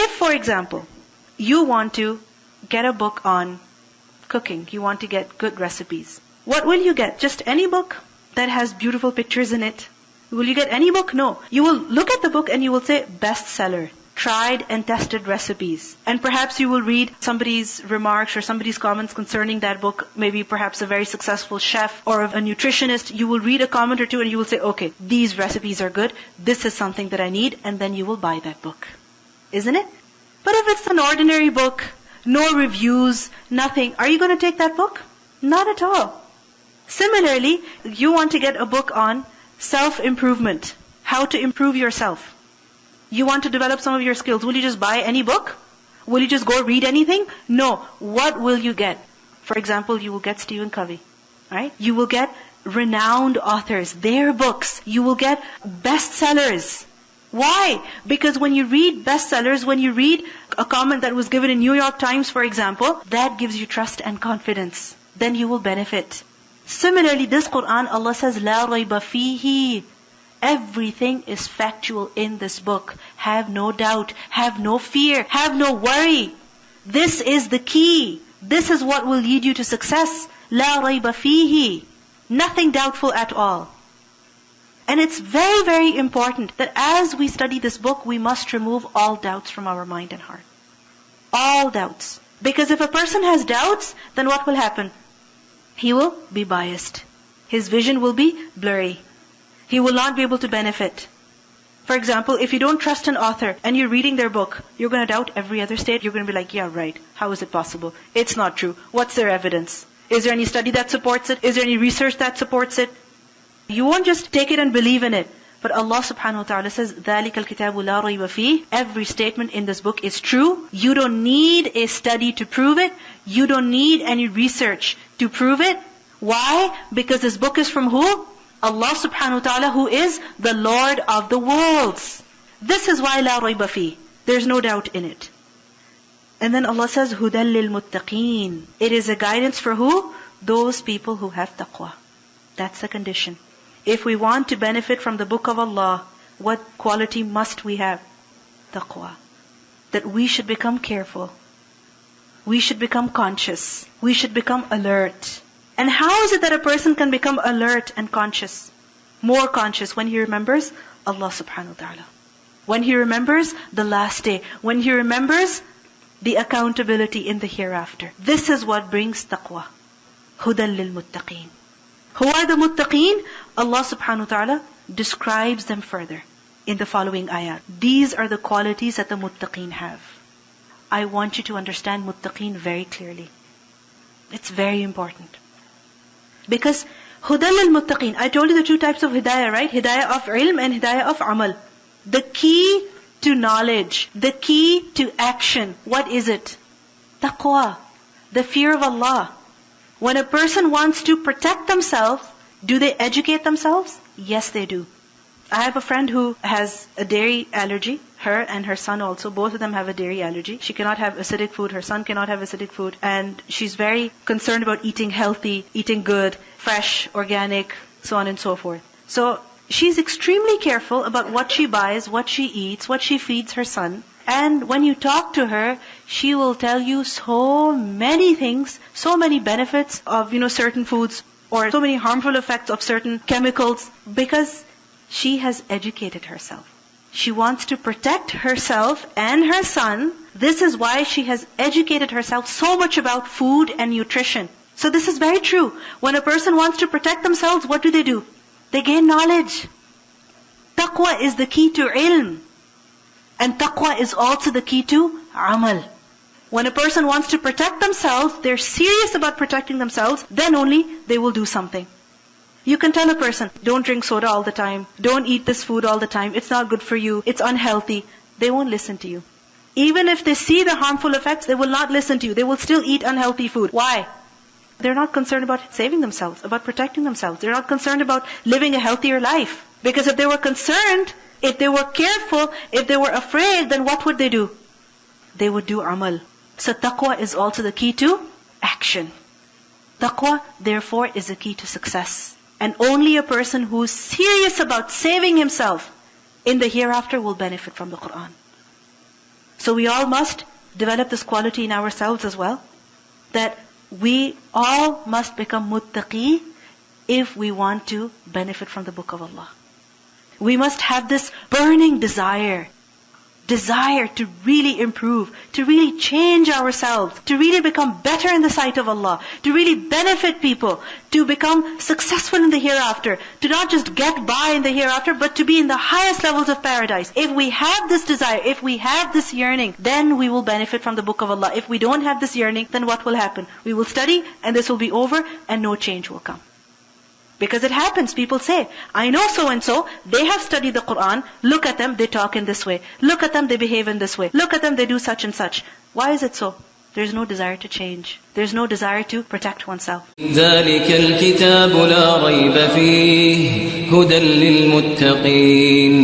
If, for example, you want to get a book on cooking, you want to get good recipes, what will you get? Just any book that has beautiful pictures in it? Will you get any book? No. You will look at the book and you will say, bestseller, tried and tested recipes. And perhaps you will read somebody's remarks or somebody's comments concerning that book, maybe perhaps a very successful chef or a nutritionist. You will read a comment or two and you will say, okay, these recipes are good, this is something that I need, and then you will buy that book. Isn't it? But if it's an ordinary book, no reviews, nothing, are you going to take that book? Not at all. Similarly, you want to get a book on self-improvement, how to improve yourself. You want to develop some of your skills. Will you just buy any book? Will you just go read anything? No. What will you get? For example, you will get Stephen Covey, right? You will get renowned authors, their books. You will get bestsellers. Why? Because when you read bestsellers, when you read a comment that was given in New York Times, for example, that gives you trust and confidence. Then you will benefit. Similarly, this Quran, Allah says, لَا رَيْبَ فِيهِ. Everything is factual in this book. Have no doubt, have no fear, have no worry. This is the key. This is what will lead you to success. لَا رَيْبَ فِيهِ. Nothing doubtful at all. And it's very, very important that as we study this book, we must remove all doubts from our mind and heart. All doubts. Because if a person has doubts, then what will happen? He will be biased. His vision will be blurry. He will not be able to benefit. For example, if you don't trust an author and you're reading their book, you're going to doubt every other state. You're going to be like, yeah, right. How is it possible? It's not true. What's their evidence? Is there any study that supports it? Is there any research that supports it? You won't just take it and believe in it. But Allah subhanahu wa ta'ala says, ذَلِكَ الْكِتَابُ لَا رَيْبَ فِيهِ. Every statement in this book is true. You don't need a study to prove it. You don't need any research to prove it. Why? Because this book is from who? Allah subhanahu wa ta'ala, who is the Lord of the worlds. This is why لَا رَيْبَ فِيهِ. There's no doubt in it. And then Allah says, هُدًى لِلْمُتَّقِينَ. It is a guidance for who? Those people who have taqwa. That's the condition. If we want to benefit from the book of Allah, what quality must we have? Taqwa. That we should become careful. We should become conscious. We should become alert. And how is it that a person can become alert and conscious? More conscious when he remembers Allah subhanahu wa ta'ala. When he remembers the last day. When he remembers the accountability in the hereafter. This is what brings taqwa. هُدًى لِلْمُتَّقِينَ. Who are the muttaqeen? Allah subhanahu wa ta'ala describes them further in the following ayat. These are the qualities that the muttaqeen have. I want you to understand muttaqeen very clearly. It's very important. Because hudan lil muttaqeen, I told you the two types of hidayah, right? Hidayah of ilm and hidayah of amal. The key to knowledge, the key to action, what is it? Taqwa, the fear of Allah. When a person wants to protect themselves, do they educate themselves? Yes, they do. I have a friend who has a dairy allergy. Her and her son also, both of them have a dairy allergy. She cannot have acidic food, her son cannot have acidic food. And she's very concerned about eating healthy, eating good, fresh, organic, so on and so forth. So she's extremely careful about what she buys, what she eats, what she feeds her son. And when you talk to her, she will tell you so many things, so many benefits of, certain foods, or so many harmful effects of certain chemicals, because she has educated herself. She wants to protect herself and her son. This is why she has educated herself so much about food and nutrition. So this is very true. When a person wants to protect themselves, what do? They gain knowledge. Taqwa is the key to ilm. And taqwa is also the key to amal. When a person wants to protect themselves, they're serious about protecting themselves, then only they will do something. You can tell a person, don't drink soda all the time, don't eat this food all the time, it's not good for you, it's unhealthy. They won't listen to you. Even if they see the harmful effects, they will not listen to you. They will still eat unhealthy food. Why? They're not concerned about saving themselves, about protecting themselves. They're not concerned about living a healthier life. Because if they were concerned, if they were careful, if they were afraid, then what would they do? They would do amal. So taqwa is also the key to action. Taqwa, therefore, is the key to success. And only a person who is serious about saving himself in the hereafter will benefit from the Quran. So we all must develop this quality in ourselves as well, that we all must become muttaqi if we want to benefit from the book of Allah. We must have this burning desire to really improve, to really change ourselves, to really become better in the sight of Allah, to really benefit people, to become successful in the hereafter, to not just get by in the hereafter, but to be in the highest levels of paradise. If we have this desire, if we have this yearning, then we will benefit from the book of Allah. If we don't have this yearning, then what will happen? We will study and this will be over and no change will come. Because it happens, people say, I know so and so, they have studied the Quran, look at them, they talk in this way. Look at them, they behave in this way. Look at them, they do such and such. Why is it so? There's no desire to change. There's no desire to protect oneself. ذلك الكتاب لا ريب فيه هدى للمتقين